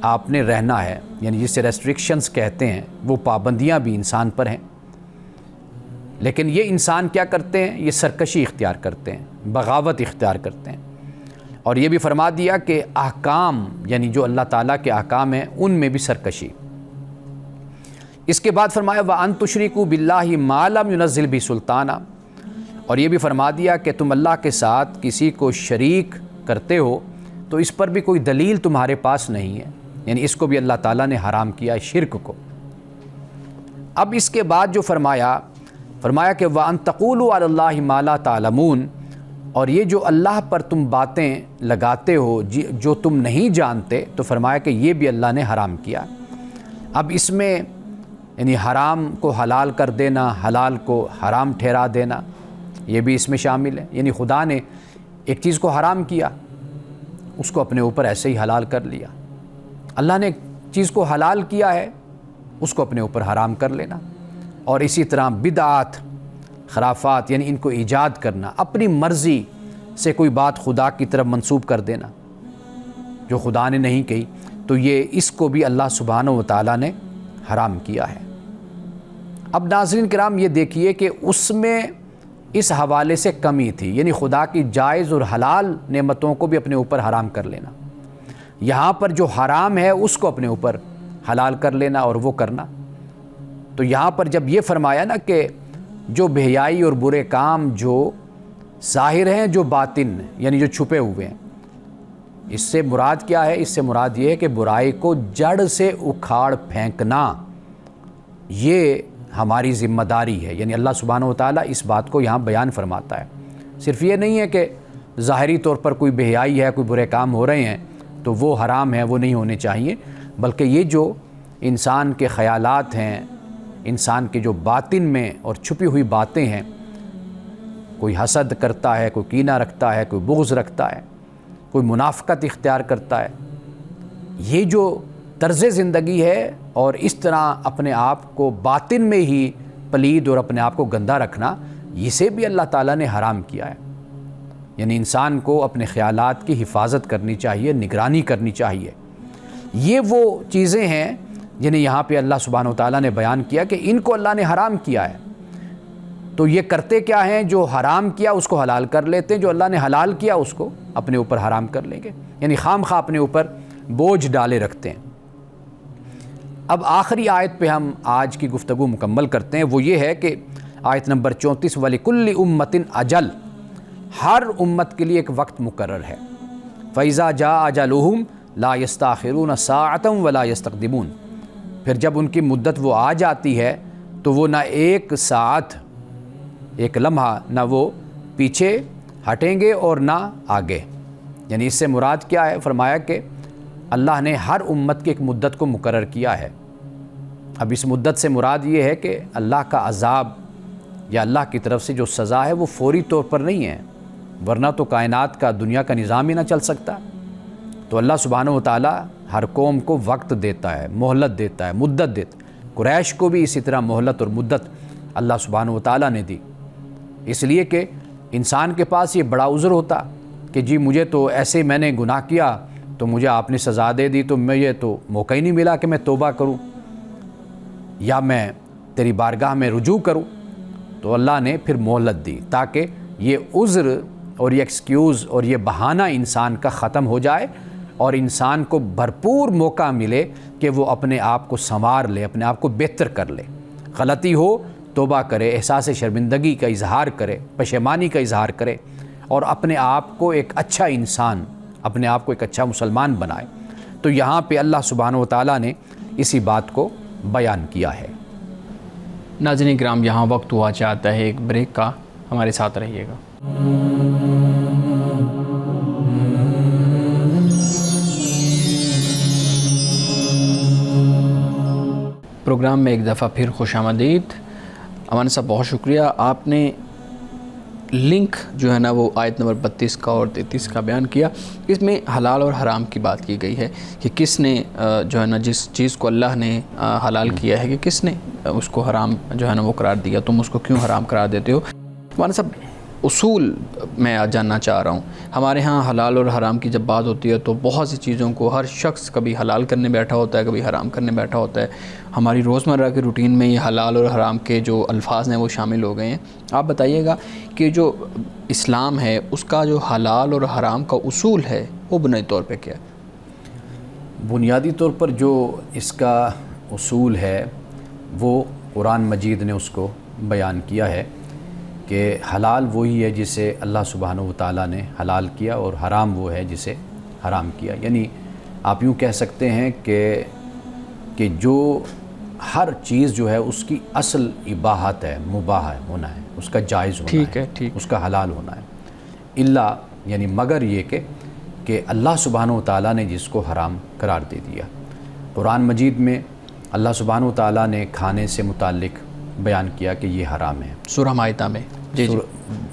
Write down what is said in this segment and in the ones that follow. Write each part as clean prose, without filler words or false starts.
آپ نے رہنا ہے، یعنی جسے ریسٹرکشنز کہتے ہیں، وہ پابندیاں بھی انسان پر ہیں، لیکن یہ انسان کیا کرتے ہیں؟ یہ سرکشی اختیار کرتے ہیں، بغاوت اختیار کرتے ہیں۔ اور یہ بھی فرما دیا کہ احکام، یعنی جو اللہ تعالیٰ کے احکام ہیں ان میں بھی سرکشی۔ اس کے بعد فرمایا وَأَن تُشْرِكُوا بِاللَّهِ مَا لَمْ يُنَزِّلْ بِهِ سُلْطَانًا، اور یہ بھی فرما دیا کہ تم اللہ کے ساتھ کسی کو شریک کرتے ہو تو اس پر بھی کوئی دلیل تمہارے پاس نہیں ہے، یعنی اس کو بھی اللہ تعالیٰ نے حرام کیا ہے، شرک کو۔ اب اس کے بعد جو فرمایا کہ وَأَن تَقُولُوا عَلَى اللَّهِ مَا لَا تَعْلَمُونَ، اور یہ جو اللہ پر تم باتیں لگاتے ہو جو تم نہیں جانتے، تو فرمایا کہ یہ بھی اللہ نے حرام کیا۔ اب اس میں یعنی حرام کو حلال کر دینا، حلال کو حرام ٹھہرا دینا، یہ بھی اس میں شامل ہے۔ یعنی خدا نے ایک چیز کو حرام کیا، اس کو اپنے اوپر ایسے ہی حلال کر لیا۔ اللہ نے ایک چیز کو حلال کیا ہے، اس کو اپنے اوپر حرام کر لینا۔ اور اسی طرح بدعات، خرافات، یعنی ان کو ایجاد کرنا، اپنی مرضی سے کوئی بات خدا کی طرف منسوب کر دینا جو خدا نے نہیں کہی، تو یہ اس کو بھی اللہ سبحانہ و تعالیٰ نے حرام کیا ہے۔ اب ناظرین کرام یہ دیکھیے کہ اس میں اس حوالے سے کمی تھی، یعنی خدا کی جائز اور حلال نعمتوں کو بھی اپنے اوپر حرام کر لینا، یہاں پر جو حرام ہے اس کو اپنے اوپر حلال کر لینا اور وہ کرنا۔ تو یہاں پر جب یہ فرمایا نا کہ جو بے حیائی اور برے کام جو ظاہر ہیں، جو باطن یعنی جو چھپے ہوئے ہیں، اس سے مراد کیا ہے؟ اس سے مراد یہ ہے کہ برائی کو جڑ سے اکھاڑ پھینکنا، یہ ہماری ذمہ داری ہے۔ یعنی اللہ سبحانہ و تعالیٰ اس بات کو یہاں بیان فرماتا ہے۔ صرف یہ نہیں ہے کہ ظاہری طور پر کوئی بے حیائی ہے، کوئی برے کام ہو رہے ہیں تو وہ حرام ہیں، وہ نہیں ہونے چاہیے، بلکہ یہ جو انسان کے خیالات ہیں، انسان کے جو باطن میں اور چھپی ہوئی باتیں ہیں، کوئی حسد کرتا ہے، کوئی کینہ رکھتا ہے، کوئی بغض رکھتا ہے، کوئی منافقت اختیار کرتا ہے، یہ جو طرز زندگی ہے اور اس طرح اپنے آپ کو باطن میں ہی پلید اور اپنے آپ کو گندہ رکھنا، اسے بھی اللہ تعالیٰ نے حرام کیا ہے۔ یعنی انسان کو اپنے خیالات کی حفاظت کرنی چاہیے، نگرانی کرنی چاہیے۔ یہ وہ چیزیں ہیں جنہیں یہاں پہ اللہ سبحانہ و تعالیٰ نے بیان کیا کہ ان کو اللہ نے حرام کیا ہے۔ تو یہ کرتے کیا ہیں؟ جو حرام کیا اس کو حلال کر لیتے ہیں، جو اللہ نے حلال کیا اس کو اپنے اوپر حرام کر لیں گے، یعنی خام خواہ اپنے اوپر بوجھ ڈالے رکھتے ہیں۔ اب آخری آیت پہ ہم آج کی گفتگو مکمل کرتے ہیں، وہ یہ ہے کہ آیت نمبر 34 وَلِكُلِّ أُمَّةٍ أَجَلٌ، ہر امت کے لیے ایک وقت مقرر ہے۔ فَإِذَا جَاءَ أَجَلُهُمْ لَا يَسْتَأْخِرُونَ سَاعَةً وَلَا يَسْتَقْدِمُونَ، پھر جب ان کی مدت وہ آ جاتی ہے تو وہ نہ ایک ساعت، ایک لمحہ، نہ وہ پیچھے ہٹیں گے اور نہ آگے۔ یعنی اس سے مراد کیا ہے؟ فرمایا کہ اللہ نے ہر امت کی ایک مدت کو مقرر کیا ہے۔ اب اس مدت سے مراد یہ ہے کہ اللہ کا عذاب یا اللہ کی طرف سے جو سزا ہے وہ فوری طور پر نہیں ہے، ورنہ تو کائنات کا، دنیا کا نظام ہی نہ چل سکتا۔ تو اللہ سبحانہ و تعالیٰ ہر قوم کو وقت دیتا ہے، مہلت دیتا ہے، مدت دیتا ہے۔ قریش کو بھی اسی طرح مہلت اور مدت اللہ سبحانہ و تعالیٰ نے دی، اس لیے کہ انسان کے پاس یہ بڑا عذر ہوتا کہ جی مجھے تو ایسے میں نے گناہ کیا تو مجھے آپ نے سزا دے دی، تو مجھے تو موقع ہی نہیں ملا کہ میں توبہ کروں یا میں تیری بارگاہ میں رجوع کروں۔ تو اللہ نے پھر مہلت دی تاکہ یہ عذر اور یہ ایکسکیوز اور یہ بہانہ انسان کا ختم ہو جائے اور انسان کو بھرپور موقع ملے کہ وہ اپنے آپ کو سنوار لے، اپنے آپ کو بہتر کر لے۔ غلطی ہو توبہ کرے، احساس شرمندگی کا اظہار کرے، پشیمانی کا اظہار کرے اور اپنے آپ کو ایک اچھا انسان، اپنے آپ کو ایک اچھا مسلمان بنائے۔ تو یہاں پہ اللہ سبحانہ و تعالیٰ نے اسی بات کو بیان کیا ہے۔ ناظرین کرام، یہاں وقت ہوا چاہتا ہے ایک بریک کا، ہمارے ساتھ رہیے گا۔ پروگرام میں ایک دفعہ پھر خوش آمدید۔ امان صاحب بہت شکریہ، آپ نے لنک جو ہے نا وہ آیت نمبر 32 کا اور 33 کا بیان کیا۔ اس میں حلال اور حرام کی بات کی گئی ہے کہ کس نے جو ہے نا جس چیز کو اللہ نے حلال کیا ہے کہ کس نے اس کو حرام جو ہے نا وہ قرار دیا، تم اس کو کیوں حرام قرار دیتے ہو۔ مولانا صاحب اصول میں جاننا چاہ رہا ہوں. ہمارے ہاں حلال اور حرام کی جب بات ہوتی ہے تو بہت سی چیزوں کو ہر شخص کبھی حلال کرنے بیٹھا ہوتا ہے, کبھی حرام کرنے بیٹھا ہوتا ہے. ہماری روزمرہ کے روٹین میں یہ حلال اور حرام کے جو الفاظ ہیں وہ شامل ہو گئے ہیں. آپ بتائیے گا کہ جو اسلام ہے اس کا جو حلال اور حرام کا اصول ہے وہ بنیادی طور پہ کیا ہے؟ بنیادی طور پر جو اس کا اصول ہے وہ قرآن مجید نے اس کو بیان کیا ہے کہ حلال وہی ہے جسے اللہ سبحانہ و تعالیٰ نے حلال کیا, اور حرام وہ ہے جسے حرام کیا. یعنی آپ یوں کہہ سکتے ہیں کہ جو ہر چیز جو ہے اس کی اصل اباحت ہے, مباح ہونا ہے, اس کا جائز ہونا ہے, اس کا حلال ہونا ہے. الا یعنی مگر یہ کہ اللہ سبحانہ و تعالیٰ نے جس کو حرام قرار دے دیا. قرآن مجید میں اللہ سبحانہ و تعالیٰ نے کھانے سے متعلق بیان کیا کہ یہ حرام ہے. سورہ مائدہ میں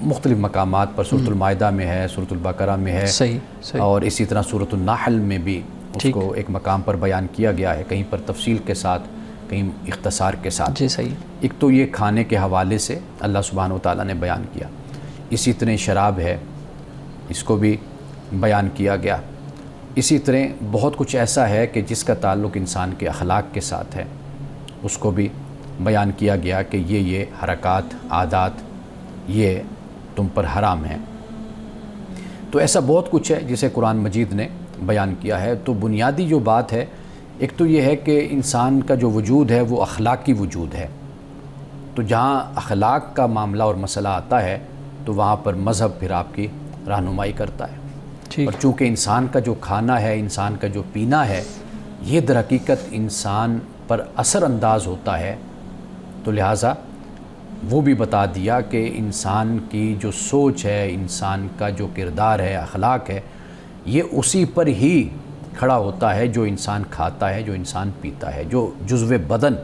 مختلف مقامات پر, سورۃ المائدہ میں ہے, سورۃ البقرہ میں ہے, صحیح. اور اسی طرح سورۃ النحل میں بھی اس کو ایک مقام پر بیان کیا گیا ہے, کہیں پر تفصیل کے ساتھ, کہیں اختصار کے ساتھ. جی صحیح. ایک تو یہ کھانے کے حوالے سے اللہ سبحانہ و تعالیٰ نے بیان کیا. اسی طرح شراب ہے, اس کو بھی بیان کیا گیا. اسی طرح بہت کچھ ایسا ہے کہ جس کا تعلق انسان کے اخلاق کے ساتھ ہے, اس کو بھی بیان کیا گیا کہ یہ حرکات, عادات یہ تم پر حرام ہیں. تو ایسا بہت کچھ ہے جسے قرآن مجید نے بیان کیا ہے. تو بنیادی جو بات ہے ایک تو یہ ہے کہ انسان کا جو وجود ہے وہ اخلاقی وجود ہے. تو جہاں اخلاق کا معاملہ اور مسئلہ آتا ہے تو وہاں پر مذہب پھر آپ کی رہنمائی کرتا ہے. اور چونکہ انسان کا جو کھانا ہے, انسان کا جو پینا ہے, یہ در حقیقت انسان پر اثر انداز ہوتا ہے, تو لہٰذا وہ بھی بتا دیا کہ انسان کی جو سوچ ہے, انسان کا جو کردار ہے, اخلاق ہے, یہ اسی پر ہی کھڑا ہوتا ہے جو انسان کھاتا ہے, جو انسان پیتا ہے, جو جزو بدن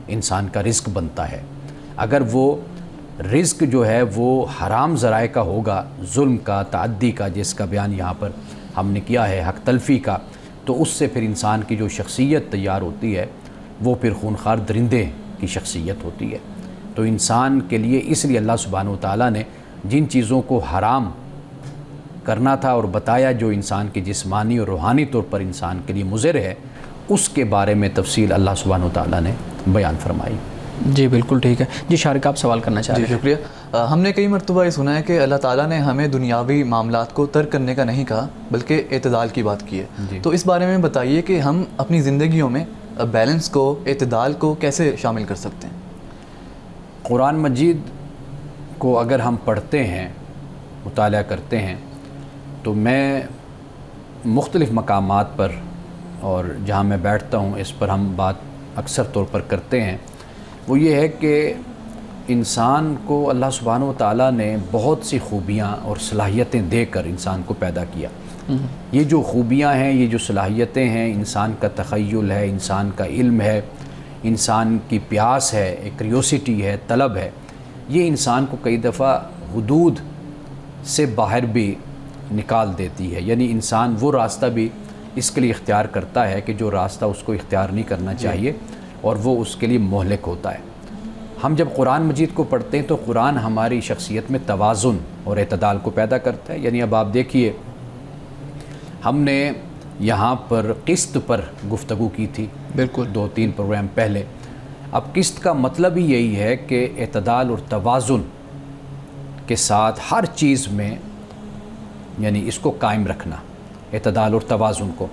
انسان کا رزق بنتا ہے. اگر وہ رزق جو ہے وہ حرام ذرائع کا ہوگا, ظلم کا, تعدی کا, جس کا بیان یہاں پر ہم نے کیا ہے, حق تلفی کا, تو اس سے پھر انسان کی جو شخصیت تیار ہوتی ہے وہ پھر خونخوار درندے کی شخصیت ہوتی ہے. تو انسان کے لیے اس لیے اللہ سبحانہ و تعالیٰ نے جن چیزوں کو حرام کرنا تھا اور بتایا جو انسان کے جسمانی اور روحانی طور پر انسان کے لیے مضر ہے, اس کے بارے میں تفصیل اللہ سبحانہ و تعالیٰ نے بیان فرمائی. جی بالکل ٹھیک ہے. جی شارق آپ سوال کرنا چاہ رہے ہیں؟ جی شکریہ. ہم نے کئی مرتبہ یہ سنا ہے کہ اللہ تعالیٰ نے ہمیں دنیاوی معاملات کو ترک کرنے کا نہیں کہا بلکہ اعتدال کی بات کی ہے. تو اس بارے میں بتائیے کہ ہم اپنی زندگیوں میں بیلنس کو, اعتدال کو کیسے شامل کر سکتے ہیں؟ قرآن مجید کو اگر ہم پڑھتے ہیں, مطالعہ کرتے ہیں, تو میں مختلف مقامات پر اور جہاں میں بیٹھتا ہوں اس پر ہم بات اکثر طور پر کرتے ہیں, وہ یہ ہے کہ انسان کو اللہ سبحانہ و تعالیٰ نے بہت سی خوبیاں اور صلاحیتیں دے کر انسان کو پیدا کیا. یہ جو خوبیاں ہیں, یہ جو صلاحیتیں ہیں, انسان کا تخیل ہے, انسان کا علم ہے, انسان کی پیاس ہے, ایک کریوسٹی ہے, طلب ہے, یہ انسان کو کئی دفعہ حدود سے باہر بھی نکال دیتی ہے. یعنی انسان وہ راستہ بھی اس کے لیے اختیار کرتا ہے کہ جو راستہ اس کو اختیار نہیں کرنا چاہیے, اور وہ اس کے لیے مہلک ہوتا ہے. ہم جب قرآن مجید کو پڑھتے ہیں تو قرآن ہماری شخصیت میں توازن اور اعتدال کو پیدا کرتا ہے. یعنی اب آپ دیکھیے, ہم نے یہاں پر قسط پر گفتگو کی تھی, بالکل 2-3 پروگرام پہلے. اب قسط کا مطلب ہی یہی ہے کہ اعتدال اور توازن کے ساتھ ہر چیز میں یعنی اس کو قائم رکھنا, اعتدال اور توازن کو.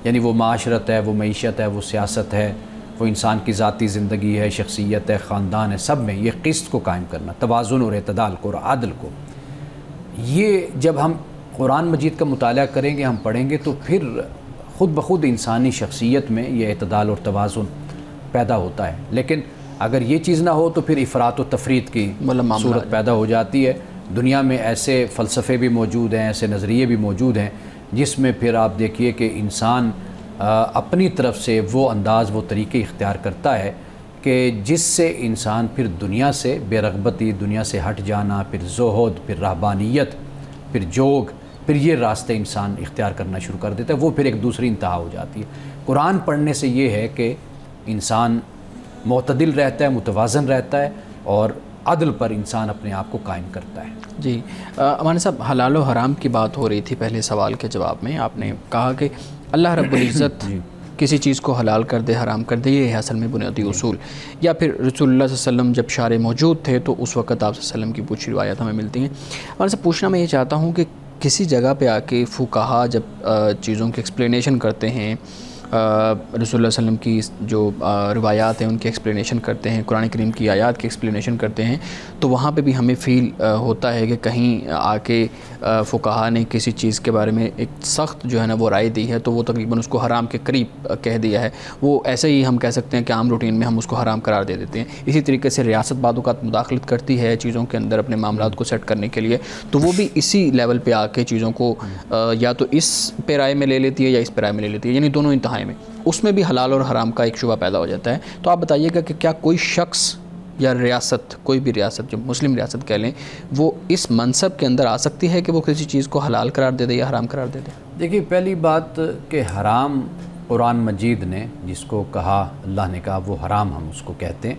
یعنی وہ معاشرت ہے, وہ معیشت ہے, وہ سیاست ہے, وہ انسان کی ذاتی زندگی ہے, شخصیت ہے, خاندان ہے, سب میں یہ قسط کو قائم کرنا, توازن اور اعتدال کو اور عدل کو. یہ جب ہم قرآن مجید کا مطالعہ کریں گے, ہم پڑھیں گے, تو پھر خود بخود انسانی شخصیت میں یہ اعتدال اور توازن پیدا ہوتا ہے. لیکن اگر یہ چیز نہ ہو تو پھر افراط و تفریط کی صورت پیدا ہو جاتی ہے. دنیا میں ایسے فلسفے بھی موجود ہیں, ایسے نظریے بھی موجود ہیں جس میں پھر آپ دیکھیے کہ انسان اپنی طرف سے وہ انداز, وہ طریقے اختیار کرتا ہے کہ جس سے انسان پھر دنیا سے بے رغبتی, دنیا سے ہٹ جانا, پھر زہد, پھر رہبانیت, پھر جوگ, پھر یہ راستے انسان اختیار کرنا شروع کر دیتا ہے. وہ پھر ایک دوسری انتہا ہو جاتی ہے. قرآن پڑھنے سے یہ ہے کہ انسان معتدل رہتا ہے, متوازن رہتا ہے, اور عدل پر انسان اپنے آپ کو قائم کرتا ہے۔ جی امان صاحب، حلال و حرام کی بات ہو رہی تھی پہلے سوال کے جواب میں، آپ نے کہا کہ اللہ رب العزت کسی چیز کو حلال کر دے، حرام کر دے، یہ ہے اصل میں بنیادی اصول، یا پھر رسول اللہ صلی اللہ علیہ وسلم جب شارع موجود تھے تو اس وقت آپ صلی اللہ علیہ وسلم کی کچھ روایات ہمیں ملتی ہیں۔ امان صاحب، پوچھنا میں یہ چاہتا ہوں کہ کسی جگہ پہ آ کے فقہا جب چیزوں کی ایکسپلینیشن کرتے ہیں، رسول اللہ صلی اللہ علیہ وسلم کی جو روایات ہیں ان کی ایکسپلینیشن کرتے ہیں، قرآن کریم کی آیات کی ایکسپلینیشن کرتے ہیں، تو وہاں پہ بھی ہمیں فیل ہوتا ہے کہ کہیں آ کے فقہا نے کسی چیز کے بارے میں ایک سخت جو ہے نا وہ رائے دی ہے تو وہ تقریباً اس کو حرام کے قریب کہہ دیا ہے، وہ ایسے ہی ہم کہہ سکتے ہیں کہ عام روٹین میں ہم اس کو حرام قرار دے دیتے ہیں۔ اسی طریقے سے ریاست بعض اوقات مداخلت کرتی ہے چیزوں کے اندر اپنے معاملات کو سیٹ کرنے کے لیے، تو وہ بھی اسی لیول پہ آ کے چیزوں کو یا تو اس پہ رائے میں لے لیتی ہے یا اس پہ رائے میں لے لیتی ہے، یعنی دونوں انتہائی میں، اس میں بھی حلال اور حرام کا ایک شبہ پیدا ہو جاتا ہے۔ تو آپ بتائیے گا کہ کیا کوئی شخص یا ریاست، کوئی بھی ریاست جو مسلم ریاست کہہ لیں، وہ اس منصب کے اندر آ سکتی ہے کہ وہ کسی چیز کو حلال قرار دے دے یا حرام قرار دے دے؟ دیکھیے، پہلی بات کہ حرام قرآن مجید نے جس کو کہا، اللہ نے کہا وہ حرام ہم اس کو کہتے ہیں،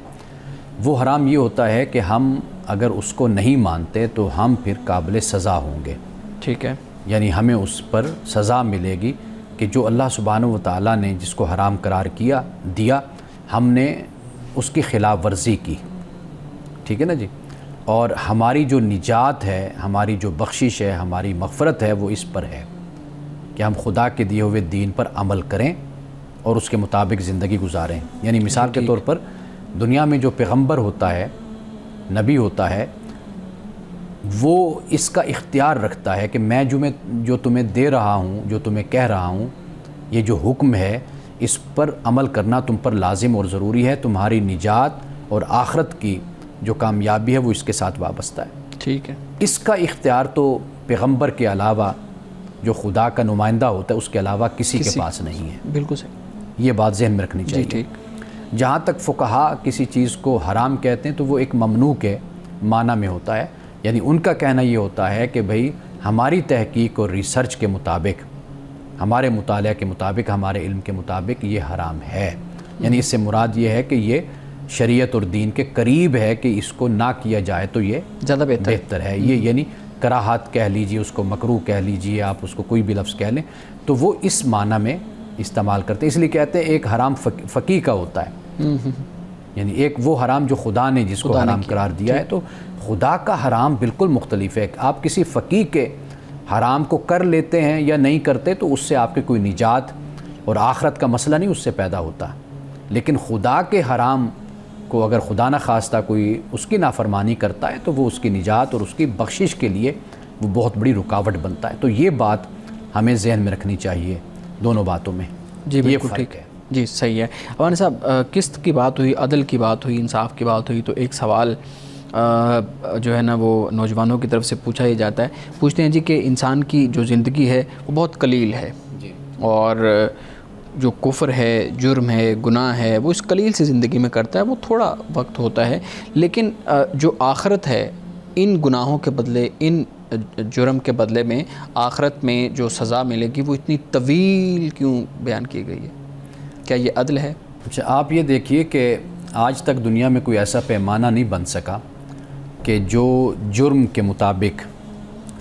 وہ حرام یہ ہوتا ہے کہ ہم اگر اس کو نہیں مانتے تو ہم پھر قابل سزا ہوں گے۔ ٹھیک ہے، یعنی ہمیں اس پر سزا ملے گی کہ جو اللہ سبحانہ و تعالیٰ نے جس کو حرام قرار دیا ہم نے اس کی خلاف ورزی کی، ٹھیک ہے نا جی، اور ہماری جو نجات ہے، ہماری جو بخشش ہے، ہماری مغفرت ہے، وہ اس پر ہے کہ ہم خدا کے دیے ہوئے دین پر عمل کریں اور اس کے مطابق زندگی گزاریں۔ یعنی مثال کے طور پر دنیا میں جو پیغمبر ہوتا ہے، نبی ہوتا ہے، وہ اس کا اختیار رکھتا ہے کہ میں جو تمہیں دے رہا ہوں، جو تمہیں کہہ رہا ہوں، یہ جو حکم ہے اس پر عمل کرنا تم پر لازم اور ضروری ہے، تمہاری نجات اور آخرت کی جو کامیابی ہے وہ اس کے ساتھ وابستہ ہے۔ ٹھیک ہے، اس کا اختیار تو پیغمبر کے علاوہ جو خدا کا نمائندہ ہوتا ہے اس کے علاوہ کسی کے پاس نہیں ہے۔ بالکل صحیح، یہ بات ذہن میں رکھنی چاہیے۔ ٹھیک، جہاں تک فقہا کسی چیز کو حرام کہتے ہیں تو وہ ایک ممنوع کے معنی میں ہوتا ہے، یعنی ان کا کہنا یہ ہوتا ہے کہ بھئی ہماری تحقیق اور ریسرچ کے مطابق، ہمارے مطالعہ کے مطابق، ہمارے علم کے مطابق یہ حرام ہے، یعنی اس سے مراد یہ ہے کہ یہ شریعت اور دین کے قریب ہے کہ اس کو نہ کیا جائے تو یہ زیادہ بہتر ہے۔ یہ یعنی کراہت کہہ لیجیے، اس کو مکروہ کہہ لیجیے، آپ اس کو کوئی بھی لفظ کہہ لیں، تو وہ اس معنی میں استعمال کرتے ہیں۔ اس لیے کہتے ہیں ایک حرام فقیہ کا ہوتا ہے، یعنی ایک وہ حرام جو خدا نے جس کو حرام قرار دیا ہے، تو خدا کا حرام بالکل مختلف ہے۔ آپ کسی فقیہ کے حرام کو کر لیتے ہیں یا نہیں کرتے تو اس سے آپ کے کوئی نجات اور آخرت کا مسئلہ نہیں اس سے پیدا ہوتا، لیکن خدا کے حرام کو اگر خدا نہ خواستہ کوئی اس کی نافرمانی کرتا ہے تو وہ اس کی نجات اور اس کی بخشش کے لیے وہ بہت بڑی رکاوٹ بنتا ہے۔ تو یہ بات ہمیں ذہن میں رکھنی چاہیے دونوں باتوں میں۔ جی بالکل ٹھیک ہے، جی صحیح ہے۔ عوان صاحب، قسط کی بات ہوئی، عدل کی بات ہوئی، انصاف کی بات ہوئی، تو ایک سوال جو ہے نا وہ نوجوانوں کی طرف سے پوچھا ہی جاتا ہے، پوچھتے ہیں جی کہ انسان کی جو زندگی ہے وہ بہت قلیل ہے، اور جو کفر ہے، جرم ہے، گناہ ہے، وہ اس قلیل سے زندگی میں کرتا ہے، وہ تھوڑا وقت ہوتا ہے، لیکن جو آخرت ہے، ان گناہوں کے بدلے، ان جرم کے بدلے میں آخرت میں جو سزا ملے گی وہ اتنی طویل کیوں بیان کی گئی ہے؟ کیا یہ عدل ہے؟ اچھا، آپ یہ دیکھیے کہ آج تک دنیا میں کوئی ایسا پیمانہ نہیں بن سکا کہ جو جرم کے مطابق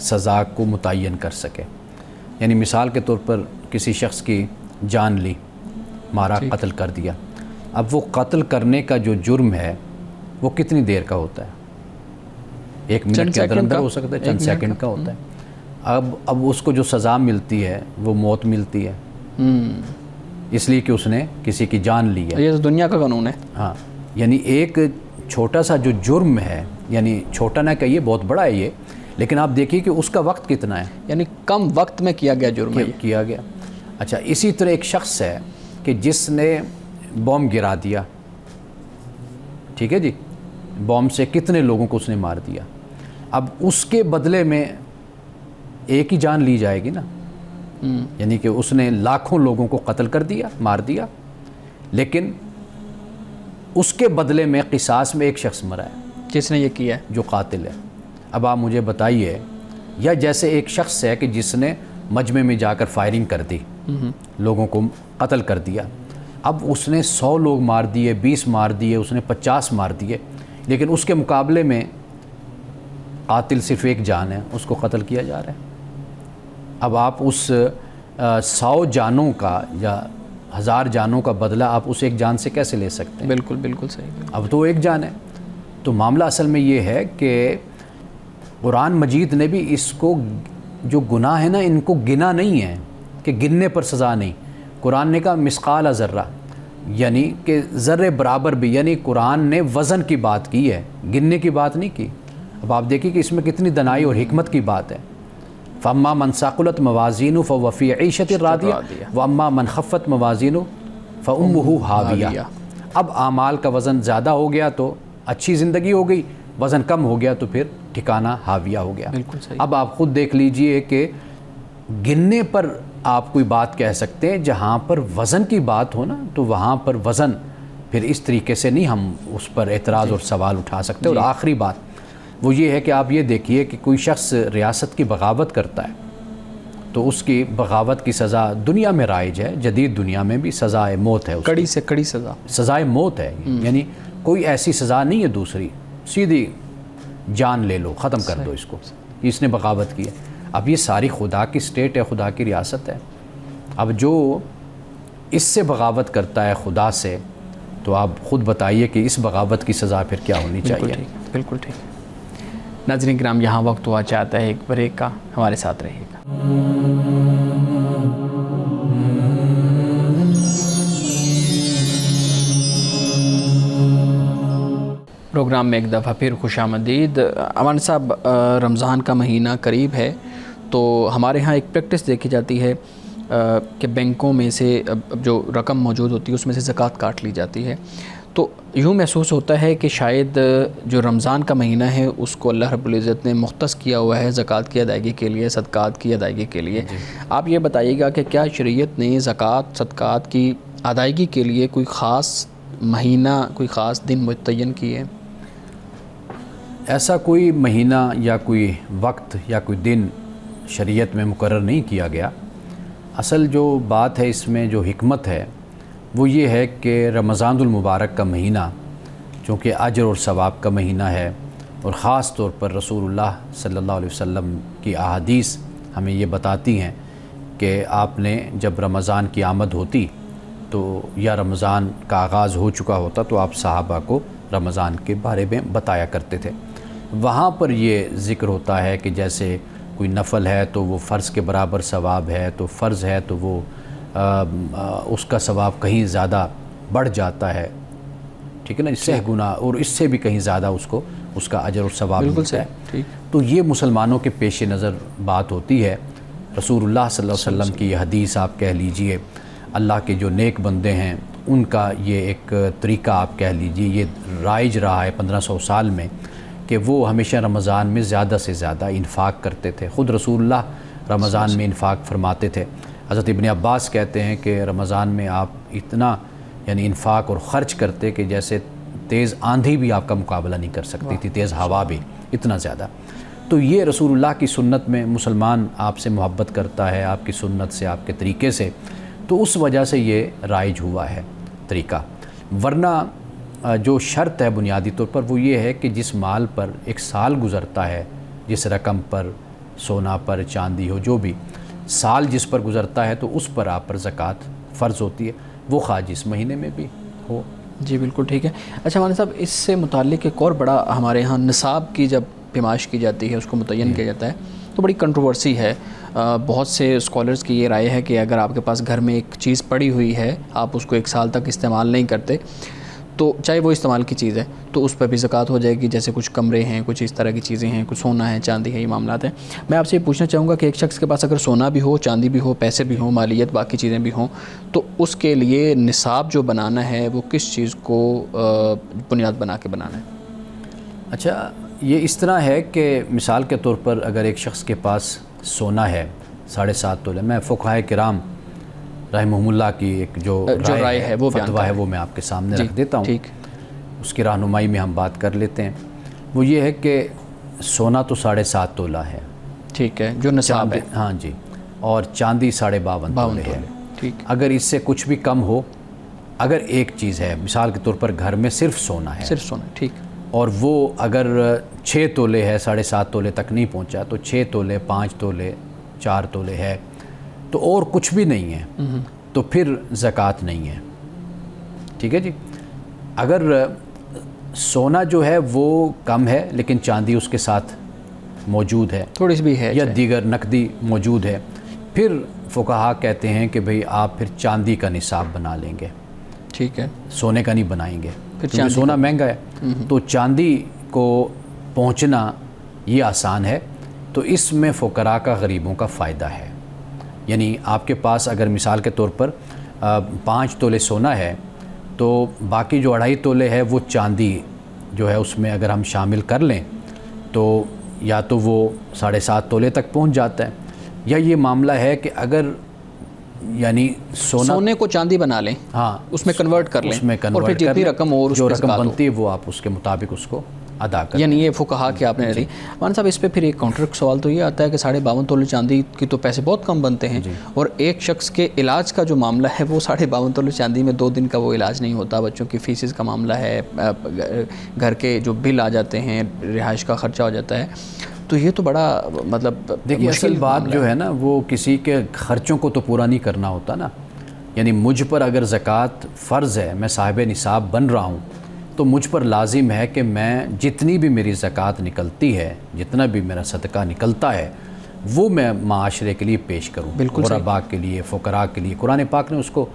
سزا کو متعین کر سکے۔ یعنی مثال کے طور پر کسی شخص کی جان لی، مارا، قتل کر دیا، اب وہ قتل کرنے کا جو جرم ہے وہ کتنی دیر کا ہوتا ہے؟ 1 منٹ کے اندر ہو سکتا ہے، چند سیکنڈ کا ہوتا ہے۔ اب اس کو جو سزا ملتی ہے وہ موت ملتی ہے، اس لیے کہ اس نے کسی کی جان لی ہے۔ یہ تو دنیا کا قانون ہے۔ ہاں، یعنی ایک چھوٹا سا جو جرم ہے، یعنی چھوٹا نہ کہیے بہت بڑا ہے یہ، لیکن آپ دیکھیے کہ اس کا وقت کتنا ہے، یعنی کم وقت میں کیا گیا جرم ہے، کیا گیا۔ اچھا، اسی طرح ایک شخص ہے کہ جس نے بوم گرا دیا، ٹھیک ہے جی، بوم سے کتنے لوگوں کو اس نے مار دیا، اب اس کے بدلے میں ایک ہی جان لی جائے گی نا، یعنی کہ اس نے لاکھوں لوگوں کو قتل کر دیا، مار دیا، لیکن اس کے بدلے میں قصاص میں ایک شخص مرا ہے جس نے یہ کیا ہے، جو قاتل ہے۔ اب آپ مجھے بتائیے، یا جیسے ایک شخص ہے کہ جس نے مجمع میں جا کر فائرنگ کر دی، لوگوں کو قتل کر دیا، اب اس نے 100 لوگ مار دیے، 20 مار دیے، اس نے 50 مار دیے، لیکن اس کے مقابلے میں قاتل صرف ایک جان ہے، اس کو قتل کیا جا رہا ہے۔ اب آپ اس 100 جانوں کا یا 1000 جانوں کا بدلہ آپ اس ایک جان سے کیسے لے سکتے ہیں؟ بالکل بالکل صحیح۔ اب تو ایک جان ہے۔ تو معاملہ اصل میں یہ ہے کہ قرآن مجید نے بھی اس کو جو گناہ ہے نا ان کو گنا نہیں ہے کہ گننے پر سزا نہیں۔ قرآن نے کہا مثقال ذرہ، یعنی کہ ذرے برابر بھی، یعنی قرآن نے وزن کی بات کی ہے، گننے کی بات نہیں کی۔ اب آپ دیکھیں کہ اس میں کتنی دنائی اور حکمت کی بات ہے۔ فَأَمَّا مَنْ ثَقُلَتْ مَوَازِينُهُ فَهُوَ فِي عِيشَةٍ رَاضِيَةٍ وَأَمَّا مَنْ خَفَّتْ مَوَازِينُهُ فَأُمُّهُ هَاوِيَةٌ۔ اب اعمال کا وزن زیادہ ہو گیا تو اچھی زندگی ہو گئی، وزن کم ہو گیا تو پھر ٹھکانہ ہاویہ ہو گیا۔ بالکل صحیح۔ اب آپ خود دیکھ لیجئے کہ گننے پر آپ کوئی بات کہہ سکتے ہیں، جہاں پر وزن کی بات ہو نا تو وہاں پر وزن پھر اس طریقے سے نہیں ہم اس پر اعتراض اور سوال اٹھا سکتے۔ اور آخری بات وہ یہ ہے کہ آپ یہ دیکھیے کہ کوئی شخص ریاست کی بغاوت کرتا ہے تو اس کی بغاوت کی سزا دنیا میں رائج ہے، جدید دنیا میں بھی سزائے موت ہے، کڑی سے کڑی سزا، سزائے موت ہے۔ یعنی کوئی ایسی سزا نہیں ہے دوسری، سیدھی جان لے لو، ختم کر دو اس کو، اس نے بغاوت کی ہے۔ اب یہ ساری خدا کی اسٹیٹ ہے، خدا کی ریاست ہے۔ اب جو اس سے بغاوت کرتا ہے خدا سے، تو آپ خود بتائیے کہ اس بغاوت کی سزا پھر کیا ہونی چاہیے۔ بالکل ٹھیک۔ ناظرین کرام، یہاں وقت ہوا چاہتا ہے ایک بریک کا، ہمارے ساتھ رہیے گا۔ پروگرام میں ایک دفعہ پھر خوش آمدید۔ امان صاحب، رمضان کا مہینہ قریب ہے تو ہمارے ہاں ایک پریکٹس دیکھی جاتی ہے کہ بینکوں میں سے جو رقم موجود ہوتی ہے اس میں سے زکوٰۃ کاٹ لی جاتی ہے، تو یوں محسوس ہوتا ہے کہ شاید جو رمضان کا مہینہ ہے اس کو اللہ رب العزت نے مختص کیا ہوا ہے زکوٰۃ کی ادائیگی کے لیے، صدقات کی ادائیگی کے لیے۔ آپ یہ بتائیے گا کہ کیا شریعت نے زکوٰۃ صدقات کی ادائیگی کے لیے کوئی خاص مہینہ، کوئی خاص دن متعین کی ہے؟ ایسا کوئی مہینہ یا کوئی وقت یا کوئی دن شریعت میں مقرر نہیں کیا گیا۔ اصل جو بات ہے اس میں جو حکمت ہے وہ یہ ہے کہ رمضان المبارک کا مہینہ چونکہ اجر اور ثواب کا مہینہ ہے، اور خاص طور پر رسول اللہ صلی اللہ علیہ وسلم کی احادیث ہمیں یہ بتاتی ہیں کہ آپ نے جب رمضان کی آمد ہوتی تو یا رمضان کا آغاز ہو چکا ہوتا تو آپ صحابہ کو رمضان کے بارے میں بتایا کرتے تھے۔ وہاں پر یہ ذکر ہوتا ہے کہ جیسے کوئی نفل ہے تو وہ فرض کے برابر ثواب ہے، تو فرض ہے تو وہ اس کا ثواب کہیں زیادہ بڑھ جاتا ہے، ٹھیک ہے نا، اس سے گنا، اور اس سے بھی کہیں زیادہ اس کا اجر اور ثواب ملتا ہے۔ تو یہ مسلمانوں کے پیش نظر بات ہوتی ہے۔ رسول اللہ صلی اللہ علیہ وسلم کی یہ حدیث آپ کہہ لیجئے، اللہ کے جو نیک بندے ہیں ان کا یہ ایک طریقہ آپ کہہ لیجئے، یہ رائج رہا ہے 1500 سال میں کہ وہ ہمیشہ رمضان میں زیادہ سے زیادہ انفاق کرتے تھے۔ خود رسول اللہ رمضان میں انفاق فرماتے تھے۔ حضرت ابن عباس کہتے ہیں کہ رمضان میں آپ اتنا یعنی انفاق اور خرچ کرتے کہ جیسے تیز آندھی بھی آپ کا مقابلہ نہیں کر سکتی تھی، تیز ہوا بھی، اتنا زیادہ۔ تو یہ رسول اللہ کی سنت میں مسلمان آپ سے محبت کرتا ہے، آپ کی سنت سے، آپ کے طریقے سے، تو اس وجہ سے یہ رائج ہوا ہے طریقہ۔ ورنہ جو شرط ہے بنیادی طور پر وہ یہ ہے کہ جس مال پر ایک سال گزرتا ہے، جس رقم پر، سونا پر، چاندی ہو، جو بھی سال جس پر گزرتا ہے تو اس پر آپ پر زکوٰۃ فرض ہوتی ہے، وہ خواہ جس مہینے میں بھی ہو۔ جی بالکل ٹھیک ہے۔ اچھا مولانا صاحب، اس سے متعلق ایک اور بڑا ہمارے ہاں نصاب کی جب پیمائش کی جاتی ہے، اس کو متعین کیا جاتا ہے تو بڑی کنٹروورسی ہے۔ بہت سے اسکالرز کی یہ رائے ہے کہ اگر آپ کے پاس گھر میں ایک چیز پڑی ہوئی ہے، آپ اس کو 1 سال تک استعمال نہیں کرتے، تو چاہے وہ استعمال کی چیز ہے تو اس پر بھی زکوٰۃ ہو جائے گی، جیسے کچھ کمرے ہیں، کچھ اس طرح کی چیزیں ہیں، کچھ سونا ہے، چاندی ہے، یہ معاملات ہیں۔ میں آپ سے یہ پوچھنا چاہوں گا کہ ایک شخص کے پاس اگر سونا بھی ہو، چاندی بھی ہو، پیسے بھی ہوں، مالیت باقی چیزیں بھی ہوں، تو اس کے لیے نصاب جو بنانا ہے وہ کس چیز کو بنیاد بنا کے بنانا ہے؟ اچھا، یہ اس طرح ہے کہ مثال کے طور پر اگر ایک شخص کے پاس سونا ہے 7.5 تولے، میں فقہائے کرام رحمہم اللہ کی ایک جو رائے ہے، وہ فتویٰ ہے، وہ میں آپ کے سامنے رکھ دیتا ہوں، اس کی رہنمائی میں ہم بات کر لیتے ہیں۔ وہ یہ ہے کہ سونا تو 7.5 تولہ ہے، ٹھیک ہے، جو نصاب ہے، ہاں جی، اور چاندی 52.5 تولے ہے۔ ٹھیک، اگر اس سے کچھ بھی کم ہو، اگر ایک چیز ہے مثال کے طور پر گھر میں صرف سونا ہے، صرف سونا، ٹھیک، اور وہ اگر 6 تولے ہے 7.5 تولے تک نہیں پہنچا تو 6 تولے 5 تولے 4 تولے ہے تو اور کچھ بھی نہیں ہے تو پھر زکوٰۃ نہیں ہے. ٹھیک ہے جی. اگر سونا جو ہے وہ کم ہے لیکن چاندی اس کے ساتھ موجود ہے تھوڑی سی بھی ہے یا دیگر نقدی موجود ہے, پھر فقہا کہتے ہیں کہ بھئی آپ پھر چاندی کا نصاب بنا لیں گے. ٹھیک ہے, سونے کا نہیں بنائیں گے کیونکہ چاندی سونا مہنگا ہے. تو چاندی کو پہنچنا یہ آسان ہے, تو اس میں فقراء کا غریبوں کا فائدہ ہے. یعنی آپ کے پاس اگر مثال کے طور پر 5 تولے سونا ہے تو باقی جو 2.5 تولے ہے وہ چاندی جو ہے اس میں اگر ہم شامل کر لیں تو یا تو وہ 7.5 تولے تک پہنچ جاتا ہے, یا یہ معاملہ ہے کہ اگر یعنی سونے کو چاندی بنا لیں, ہاں اس میں کنورٹ کر لیں, اس میں اور پھر جتنی رقم اور جو رقم بنتی ہے وہ آپ اس کے مطابق اس کو ادا کریں. یعنی یہ فقہا کہ آپ نے دی. مان صاحب اس پہ پھر ایک کاؤنٹر سوال تو یہ آتا ہے کہ 52.5 تولے چاندی کی تو پیسے بہت کم بنتے ہیں, اور ایک شخص کے علاج کا جو معاملہ ہے وہ 52.5 تولے چاندی میں 2 دن کا وہ علاج نہیں ہوتا. بچوں کی فیسز کا معاملہ ہے, گھر کے جو بل آ جاتے ہیں, رہائش کا خرچہ ہو جاتا ہے. تو یہ تو بڑا مطلب دیکھیے اصل بات جو ہے نا وہ کسی کے خرچوں کو تو پورا نہیں کرنا ہوتا نا. یعنی مجھ پر اگر زکوٰۃ فرض ہے, میں صاحب نصاب بن رہا ہوں, تو مجھ پر لازم ہے کہ میں جتنی بھی میری زکوٰۃ نکلتی ہے, جتنا بھی میرا صدقہ نکلتا ہے, وہ میں معاشرے کے لیے پیش کروں, غرباء کے لیے, فقراء کے لیے. قرآن پاک نے اس کو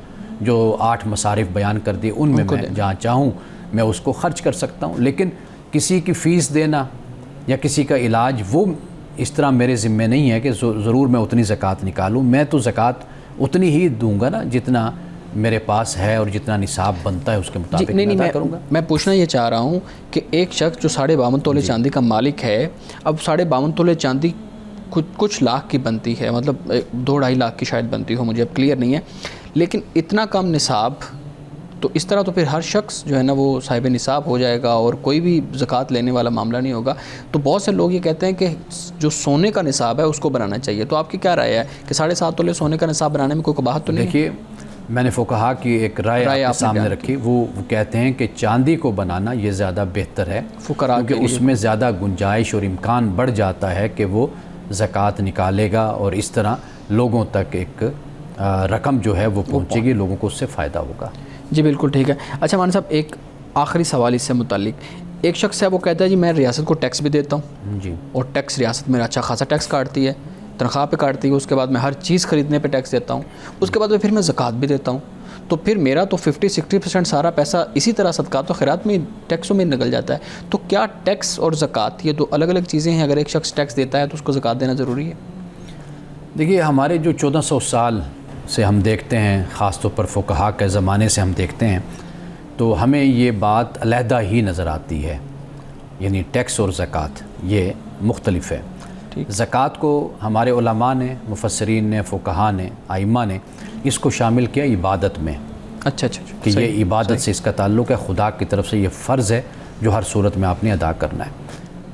جو 8 مصارف بیان کر دیے ان میں جہاں چاہوں میں اس کو خرچ کر سکتا ہوں. لیکن کسی کی فیس دینا یا کسی کا علاج وہ اس طرح میرے ذمہ نہیں ہے کہ ضرور میں اتنی زکوٰۃ نکالوں. میں تو زکوٰۃ اتنی ہی دوں گا نا جتنا میرے پاس ہے اور جتنا نصاب بنتا ہے اس کے مطابق میں ادا کروں گا. میں پوچھنا یہ چاہ رہا ہوں کہ ایک شخص جو 52.5 تولے چاندی کا مالک ہے, اب 52.5 تولے چاندی کچھ لاکھ کی بنتی ہے, مطلب 2-2.5 لاکھ کی شاید بنتی ہو, مجھے اب کلیئر نہیں ہے, لیکن اتنا کم نصاب, تو اس طرح تو پھر ہر شخص جو ہے نا وہ صاحب نصاب ہو جائے گا اور کوئی بھی زکوٰۃ لینے والا معاملہ نہیں ہوگا. تو بہت سے لوگ یہ کہتے ہیں کہ جو سونے کا نصاب ہے اس کو بنانا چاہیے. تو آپ کی کیا رائے ہے کہ 7.5 تولے سونے کا نصاب بنانے میں کوئی قباحت تو نہیں؟ دیکھیے میں نے فقہا کی ایک رائے آپ سامنے رکھی, وہ کہتے ہیں کہ چاندی کو بنانا یہ زیادہ بہتر ہے کیونکہ اس میں زیادہ گنجائش اور امکان بڑھ جاتا ہے کہ وہ زکوٰۃ نکالے گا, اور اس طرح لوگوں تک ایک رقم جو ہے وہ پہنچے گی, لوگوں کو اس سے فائدہ ہوگا. جی بالکل ٹھیک ہے. اچھا مان صاحب ایک آخری سوال اس سے متعلق, ایک شخص ہے وہ کہتا ہے جی میں ریاست کو ٹیکس بھی دیتا ہوں جی, اور ٹیکس ریاست میرا اچھا خاصا ٹیکس کاٹتی ہے, تنخواہ پہ کاٹتی ہے, اس کے بعد میں ہر چیز خریدنے پہ ٹیکس دیتا ہوں, اس کے بعد میں پھر میں زکوٰۃ بھی دیتا ہوں, تو پھر میرا تو 50-60% سارا پیسہ اسی طرح صدقات و خیرات میں ٹیکسوں میں نکل جاتا ہے. تو کیا ٹیکس اور زکوٰۃ یہ 2 الگ الگ چیزیں ہیں؟ اگر ایک شخص ٹیکس دیتا ہے تو اس کو زکوٰۃ دینا ضروری ہے؟ دیکھیے ہمارے جو 1400 سال سے ہم دیکھتے ہیں, خاص طور پر فقہا کے زمانے سے ہم دیکھتے ہیں, تو ہمیں یہ بات علیحدہ ہی نظر آتی ہے. یعنی ٹیکس اور زکوٰۃ یہ مختلف ہے. زکوٰۃ کو ہمارے علماء نے, مفسرین نے, فقہا نے, ائمہ نے اس کو شامل کیا عبادت میں. اچھا کہ یہ عبادت سے اس کا تعلق ہے, خدا کی طرف سے یہ فرض ہے جو ہر صورت میں آپ نے ادا کرنا ہے.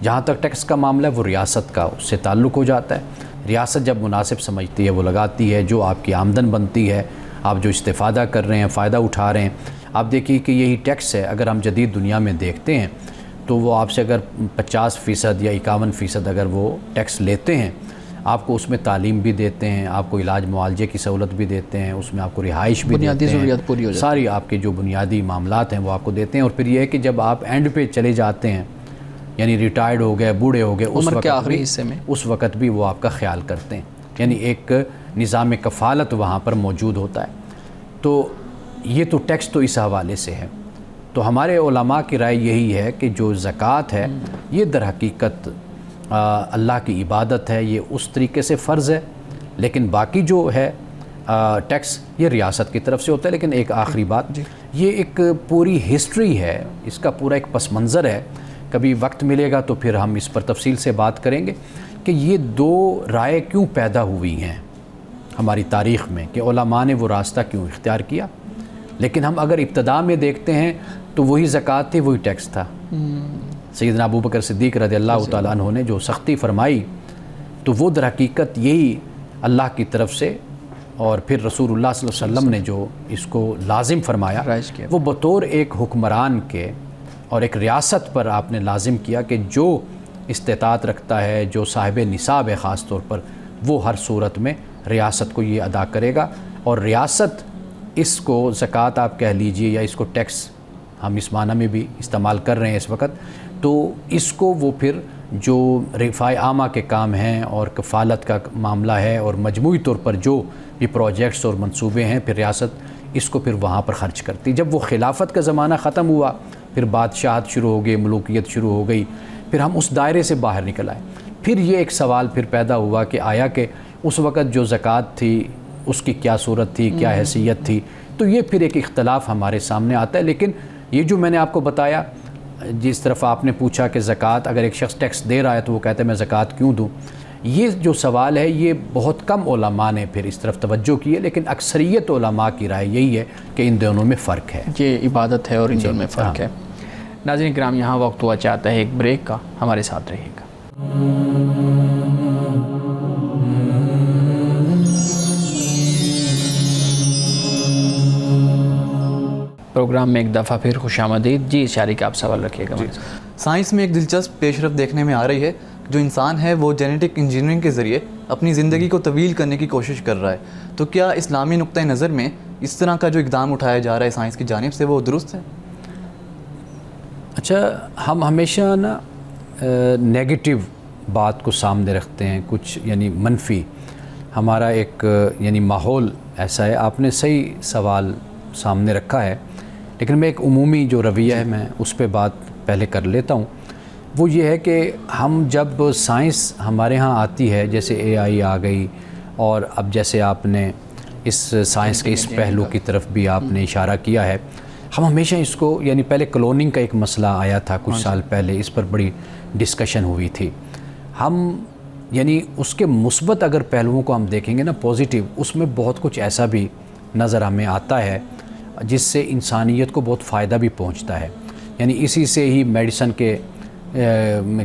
جہاں تک ٹیکس کا معاملہ ہے وہ ریاست کا اس سے تعلق ہو جاتا ہے. ریاست جب مناسب سمجھتی ہے وہ لگاتی ہے, جو آپ کی آمدن بنتی ہے, آپ جو استفادہ کر رہے ہیں, فائدہ اٹھا رہے ہیں. آپ دیکھیے کہ یہی ٹیکس ہے, اگر ہم جدید دنیا میں دیکھتے ہیں تو وہ آپ سے اگر 50% یا 51% اگر وہ ٹیکس لیتے ہیں, آپ کو اس میں تعلیم بھی دیتے ہیں, آپ کو علاج معالجے کی سہولت بھی دیتے ہیں, اس میں آپ کو رہائش بھی بنیادی دیتے ضروریات پوری ہو جاتی ہیں, ساری آپ کے جو بنیادی معاملات ہیں وہ آپ کو دیتے ہیں. اور پھر یہ ہے کہ جب آپ اینڈ پہ چلے جاتے ہیں, یعنی ریٹائرڈ ہو گئے, بوڑھے ہو گئے, عمر کے آخری حصے میں, اس وقت بھی وہ آپ کا خیال کرتے ہیں. یعنی ایک نظام کفالت وہاں پر موجود ہوتا ہے. تو یہ تو ٹیکس تو اس حوالے سے ہے. تو ہمارے علماء کی رائے یہی ہے کہ جو زکوٰۃ ہے یہ در حقیقت اللہ کی عبادت ہے, یہ اس طریقے سے فرض ہے, لیکن باقی جو ہے ٹیکس یہ ریاست کی طرف سے ہوتا ہے. لیکن ایک آخری بات, یہ ایک پوری ہسٹری ہے, اس کا پورا ایک پس منظر ہے. کبھی وقت ملے گا تو پھر ہم اس پر تفصیل سے بات کریں گے کہ یہ 2 رائے کیوں پیدا ہوئی ہیں ہماری تاریخ میں, کہ علماء نے وہ راستہ کیوں اختیار کیا. لیکن ہم اگر ابتدا میں دیکھتے ہیں تو وہی زکوٰۃ تھی, وہی ٹیکس تھا. سیدنا ابو بکر صدیق رضی اللہ تعالیٰ عنہ نے جو سختی فرمائی تو وہ در حقیقت یہی اللہ کی طرف سے, اور پھر رسول اللہ صلی اللہ علیہ وسلم نے جو اس کو لازم فرمایا وہ بطور ایک حکمران کے اور ایک ریاست پر آپ نے لازم کیا کہ جو استطاعت رکھتا ہے، جو صاحب نصاب ہے خاص طور پر، وہ ہر صورت میں ریاست کو یہ ادا کرے گا، اور ریاست اس کو زکوٰۃ آپ کہہ لیجئے یا اس کو ٹیکس ہم اس معنی میں بھی استعمال کر رہے ہیں اس وقت، تو اس کو وہ پھر جو رفاع عامہ کے کام ہیں اور کفالت کا معاملہ ہے اور مجموعی طور پر جو بھی پروجیکٹس اور منصوبے ہیں، پھر ریاست اس کو پھر وہاں پر خرچ کرتی۔ جب وہ خلافت کا زمانہ ختم ہوا، پھر بادشاہت شروع ہو گئی، ملوکیت شروع ہو گئی، پھر ہم اس دائرے سے باہر نکل آئے۔ پھر یہ ایک سوال پھر پیدا ہوا کہ آیا کہ اس وقت جو زکوٰۃ تھی اس کی کیا صورت تھی، کیا حیثیت تھی، تو یہ پھر ایک اختلاف ہمارے سامنے آتا ہے۔ لیکن یہ جو میں نے آپ کو بتایا، جس طرف آپ نے پوچھا کہ زکوٰۃ اگر ایک شخص ٹیکس دے رہا ہے تو وہ کہتا ہے میں زکوٰۃ کیوں دوں، یہ جو سوال ہے یہ بہت کم علماء نے پھر اس طرف توجہ کی ہے، لیکن اکثریت علماء کی رائے یہی ہے کہ ان دونوں میں فرق ہے، یہ عبادت ہے اور ان دونوں میں فرق ہے۔ ناظرین کرام، یہاں وقت ہوا چاہتا ہے ایک بریک کا، ہمارے ساتھ رہیے گا۔ پروگرام میں ایک دفعہ پھر خوش آمدید۔ جی اشاری کا آپ سوال رکھیے گا۔ سائنس میں ایک دلچسپ پیش رفت دیکھنے میں آ رہی ہے، جو انسان ہے وہ جینیٹک انجینئرنگ کے ذریعے اپنی زندگی کو طویل کرنے کی کوشش کر رہا ہے، تو کیا اسلامی نقطہ نظر میں اس طرح کا جو اقدام اٹھایا جا رہا ہے سائنس کی جانب سے وہ درست ہے؟ اچھا، ہم ہمیشہ نا نیگیٹو بات کو سامنے رکھتے ہیں، کچھ یعنی منفی، ہمارا ایک یعنی ماحول ایسا ہے۔ آپ نے صحیح سوال سامنے رکھا ہے، لیکن میں ایک عمومی جو رویہ ہے میں اس پہ بات پہلے کر لیتا ہوں۔ وہ یہ ہے کہ ہم جب سائنس ہمارے ہاں آتی ہے، جیسے اے آئی آ گئی، اور اب جیسے آپ نے اس سائنس کے اس پہلو کی طرف بھی آپ نے اشارہ کیا ہے، ہم ہمیشہ اس کو یعنی پہلے کلوننگ کا ایک مسئلہ آیا تھا کچھ سال پہلے، اس پر بڑی ڈسکشن ہوئی تھی۔ ہم یعنی اس کے مثبت اگر پہلوؤں کو ہم دیکھیں گے نا، پازیٹیو، اس میں بہت کچھ ایسا بھی نظر ہمیں آتا ہے جس سے انسانیت کو بہت فائدہ بھی پہنچتا ہے۔ یعنی اسی سے ہی میڈیسن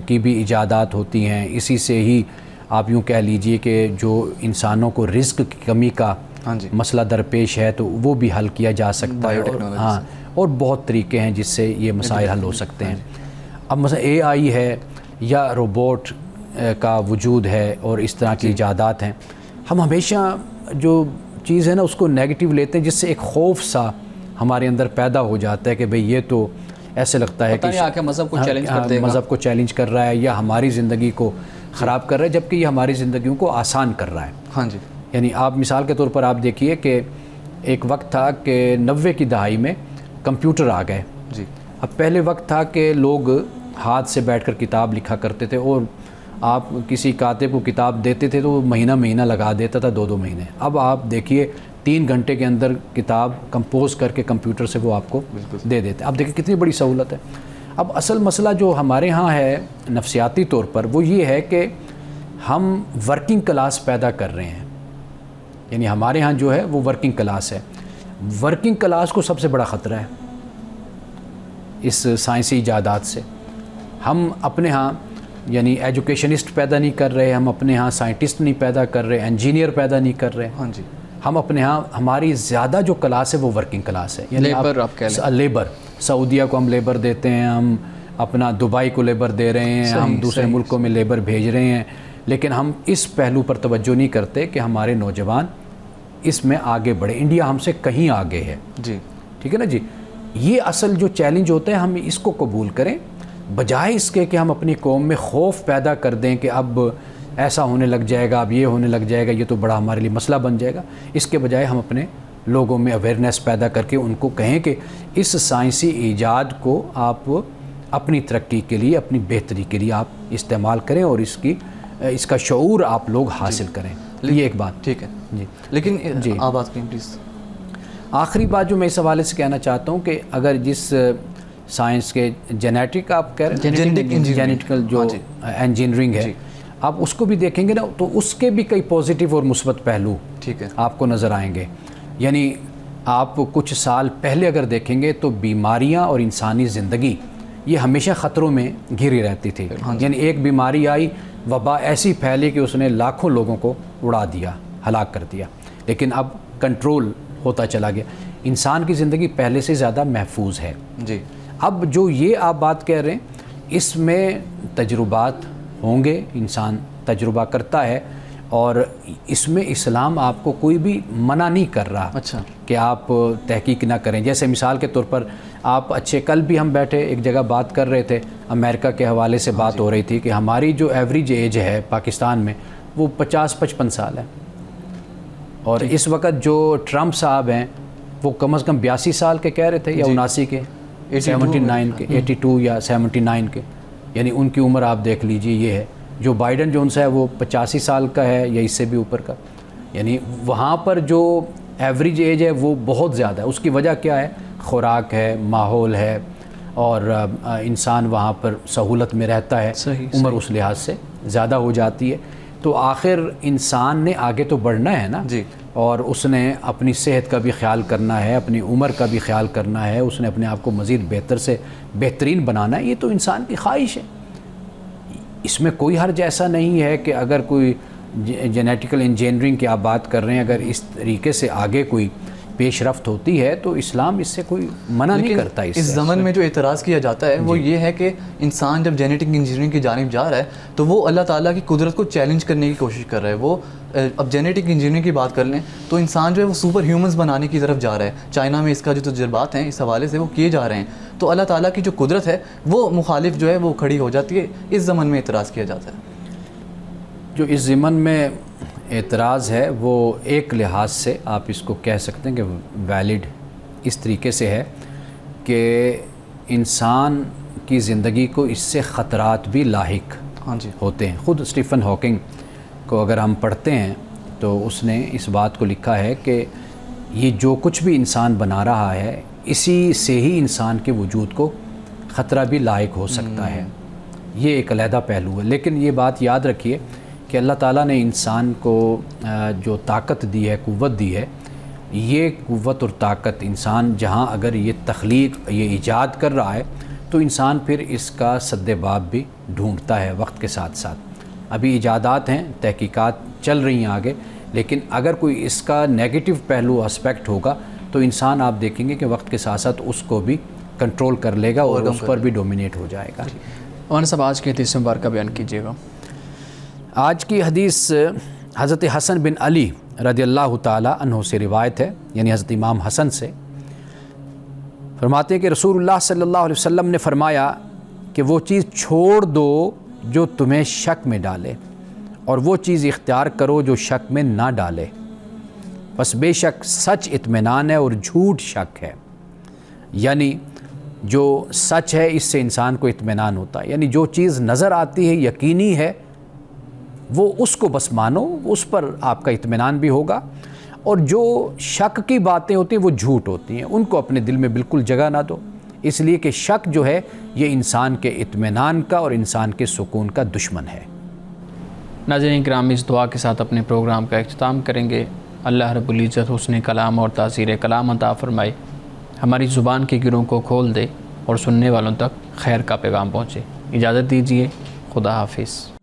کی بھی ایجادات ہوتی ہیں، اسی سے ہی آپ یوں کہہ لیجئے کہ جو انسانوں کو رزق کی کمی کا مسئلہ درپیش ہے تو وہ بھی حل کیا جا سکتا ہے، اور بہت طریقے ہیں جس سے یہ مسائل حل ہو سکتے ہیں۔ اب مثلا اے آئی ہے یا روبوٹ کا وجود ہے اور اس طرح کی ایجادات ہیں، ہم ہمیشہ جو چیز ہے نا اس کو نیگیٹو لیتے ہیں، جس سے ایک خوف سا ہمارے اندر پیدا ہو جاتا ہے کہ بھئی یہ تو ایسے لگتا ہے کہ مذہب کو چیلنج کر دے گا، مذہب کو چیلنج کر رہا ہے یا ہماری زندگی کو خراب کر رہا ہے، جبکہ یہ ہماری زندگیوں کو آسان کر رہا ہے۔ ہاں جی، یعنی آپ مثال کے طور پر آپ دیکھیے کہ ایک وقت تھا کہ 90 کی دہائی میں کمپیوٹر آ گئے جی۔ اب پہلے وقت تھا کہ لوگ ہاتھ سے بیٹھ کر کتاب لکھا کرتے تھے، اور آپ کسی کاتب کو کتاب دیتے تھے تو وہ مہینہ لگا دیتا تھا، 2 مہینے۔ اب آپ دیکھیے 3 گھنٹے کے اندر کتاب کمپوز کر کے کمپیوٹر سے وہ آپ کو دے دیتے ہیں۔ اب دیکھیں کتنی بڑی سہولت ہے۔ اب اصل مسئلہ جو ہمارے ہاں ہے نفسیاتی طور پر وہ یہ ہے کہ ہم ورکنگ کلاس پیدا کر رہے ہیں، یعنی ہمارے ہاں جو ہے وہ ورکنگ کلاس ہے۔ ورکنگ کلاس کو سب سے بڑا خطرہ ہے اس سائنسی ایجادات سے۔ ہم اپنے ہاں یعنی ایجوکیشنسٹ پیدا نہیں کر رہے، ہم اپنے ہاں سائنٹسٹ نہیں پیدا کر رہے، انجینئر پیدا نہیں کر رہے۔ ہاں جی، ہم اپنے ہاں ہماری زیادہ جو کلاس ہے وہ ورکنگ کلاس ہے، یعنی لیبر، سعودیہ کو ہم لیبر دیتے ہیں، ہم اپنا دبئی کو لیبر دے رہے ہیں، ہم دوسرے ملکوں میں لیبر بھیج رہے ہیں، لیکن ہم اس پہلو پر توجہ نہیں کرتے کہ ہمارے نوجوان اس میں آگے بڑھے۔ انڈیا ہم سے کہیں آگے ہے، جی ٹھیک ہے نا جی۔ یہ اصل جو چیلنج ہوتا ہے ہم اس کو قبول کریں، بجائے اس کے کہ ہم اپنی قوم میں خوف پیدا کر دیں کہ اب ایسا ہونے لگ جائے گا، اب یہ ہونے لگ جائے گا، یہ تو بڑا ہمارے لیے مسئلہ بن جائے گا۔ اس کے بجائے ہم اپنے لوگوں میں اویئرنیس پیدا کر کے ان کو کہیں کہ اس سائنسی ایجاد کو آپ اپنی ترقی کے لیے، اپنی بہتری کے لیے آپ استعمال کریں، اور اس کا شعور آپ لوگ حاصل کریں۔ یہ ایک بات ٹھیک ہے جی۔ لیکن جی آپ بات کریں پلیز۔ آخری بات جو میں اس حوالے سے کہنا چاہتا ہوں کہ اگر جس سائنس کے جینیٹک آپ کہہ رہے ہیں، جینیٹیکل جو انجینئرنگ ہے، آپ اس کو بھی دیکھیں گے نا تو اس کے بھی کئی پازیٹیو اور مثبت پہلو ٹھیک ہے آپ کو نظر آئیں گے۔ یعنی آپ کچھ سال پہلے اگر دیکھیں گے تو بیماریاں اور انسانی زندگی یہ ہمیشہ خطروں میں گھری رہتی تھی۔ یعنی ایک بیماری آئی، وبا ایسی پھیلی کہ اس نے لاکھوں لوگوں کو اڑا دیا، ہلاک کر دیا، لیکن اب کنٹرول ہوتا چلا گیا۔ انسان کی زندگی پہلے سے زیادہ محفوظ ہے۔ جی۔ اب جو یہ آپ بات کہہ رہے ہیں اس میں تجربات ہوں گے، انسان تجربہ کرتا ہے، اور اس میں اسلام آپ کو کوئی بھی منع نہیں کر رہا اچھا کہ آپ تحقیق نہ کریں. جیسے مثال کے طور پر آپ کل بھی ہم بیٹھے ایک جگہ بات کر رہے تھے، امریکہ کے حوالے سے بات ہو رہی تھی کہ ہماری جو ایوریج ایج ہے پاکستان میں وہ 50-55 سال ہے، اور اس وقت جو ٹرمپ صاحب ہیں وہ کم از کم 82 سال کے کہہ رہے تھے، یا 79 کے، 79 کے، 82 یا 79 کے، یعنی ان کی عمر آپ دیکھ لیجئے یہ ہے. جو بائیڈن جونس ہے وہ 85 سال کا ہے یا اس سے بھی اوپر کا. یعنی وہاں پر جو ایوریج ایج ہے وہ بہت زیادہ ہے. اس کی وجہ کیا ہے؟ خوراک ہے، ماحول ہے، اور انسان وہاں پر سہولت میں رہتا ہے، عمر اس لحاظ سے زیادہ ہو جاتی ہے. تو آخر انسان نے آگے تو بڑھنا ہے نا، اور اس نے اپنی صحت کا بھی خیال کرنا ہے، اپنی عمر کا بھی خیال کرنا ہے، اس نے اپنے آپ کو مزید بہتر سے بہترین بنانا ہے. یہ تو انسان کی خواہش ہے، اس میں کوئی حرج ایسا نہیں ہے کہ اگر کوئی جینیٹیکل انجینئرنگ کی آپ بات کر رہے ہیں، اگر اس طریقے سے آگے کوئی پیش رفت ہوتی ہے تو اسلام اس سے کوئی منع نہیں کرتا. اس زمن میں جو اعتراض کیا جاتا ہے وہ یہ ہے کہ انسان جب جینیٹک انجینئرنگ کی جانب جا رہا ہے تو وہ اللہ تعالیٰ کی قدرت کو چیلنج کرنے کی کوشش کر رہا ہے. وہ اب جینیٹک انجینئرنگ کی بات کر لیں تو انسان جو ہے وہ سپر ہیومنز بنانے کی طرف جا رہا ہے. چائنا میں اس کا جو تجربات ہیں اس حوالے سے وہ کیے جا رہے ہیں. تو اللہ تعالیٰ کی جو قدرت ہے وہ مخالف جو ہے وہ کھڑی ہو جاتی ہے. اس زمن میں اعتراض کیا جاتا ہے. جو اس ضمن میں اعتراض ہے وہ ایک لحاظ سے آپ اس کو کہہ سکتے ہیں کہ ویلڈ اس طریقے سے ہے کہ انسان کی زندگی کو اس سے خطرات بھی لاحق ہوتے ہیں. خود اسٹیفن ہاکنگ کو اگر ہم پڑھتے ہیں تو اس نے اس بات کو لکھا ہے کہ یہ جو کچھ بھی انسان بنا رہا ہے اسی سے ہی انسان کے وجود کو خطرہ بھی لاحق ہو سکتا ہے. یہ ایک علیحدہ پہلو ہے. لیکن یہ بات یاد رکھیے کہ اللہ تعالیٰ نے انسان کو جو طاقت دی ہے، قوت دی ہے، یہ قوت اور طاقت انسان جہاں اگر یہ تخلیق، یہ ایجاد کر رہا ہے تو انسان پھر اس کا سد باب بھی ڈھونڈتا ہے وقت کے ساتھ ساتھ. ابھی ایجادات ہیں، تحقیقات چل رہی ہیں آگے، لیکن اگر کوئی اس کا نیگیٹو پہلو اسپیکٹ ہوگا تو انسان آپ دیکھیں گے کہ وقت کے ساتھ ساتھ اس کو بھی کنٹرول کر لے گا اور اس پر بھی ڈومینیٹ ہو جائے گا. مولانا صاحب آج کی حدیث مبارکہ بیان کیجیے گا. آج کی حدیث حضرت حسن بن علی رضی اللہ تعالی عنہ سے روایت ہے، یعنی حضرت امام حسن سے. فرماتے ہیں کہ رسول اللہ صلی اللہ علیہ وسلم نے فرمایا کہ وہ چیز چھوڑ دو جو تمہیں شک میں ڈالے، اور وہ چیز اختیار کرو جو شک میں نہ ڈالے. بس بے شک سچ اطمینان ہے اور جھوٹ شک ہے. یعنی جو سچ ہے اس سے انسان کو اطمینان ہوتا ہے، یعنی جو چیز نظر آتی ہے یقینی ہے وہ اس کو بس مانو، اس پر آپ کا اطمینان بھی ہوگا. اور جو شک کی باتیں ہوتی ہیں وہ جھوٹ ہوتی ہیں، ان کو اپنے دل میں بالکل جگہ نہ دو، اس لیے کہ شک جو ہے یہ انسان کے اطمینان کا اور انسان کے سکون کا دشمن ہے. ناظرین کرام، اس دعا کے ساتھ اپنے پروگرام کا اختتام کریں گے. اللہ رب العزت حسن کلام اور تاثیر کلام عطا فرمائے، ہماری زبان کے گروں کو کھول دے اور سننے والوں تک خیر کا پیغام پہنچے. اجازت دیجیے، خدا حافظ.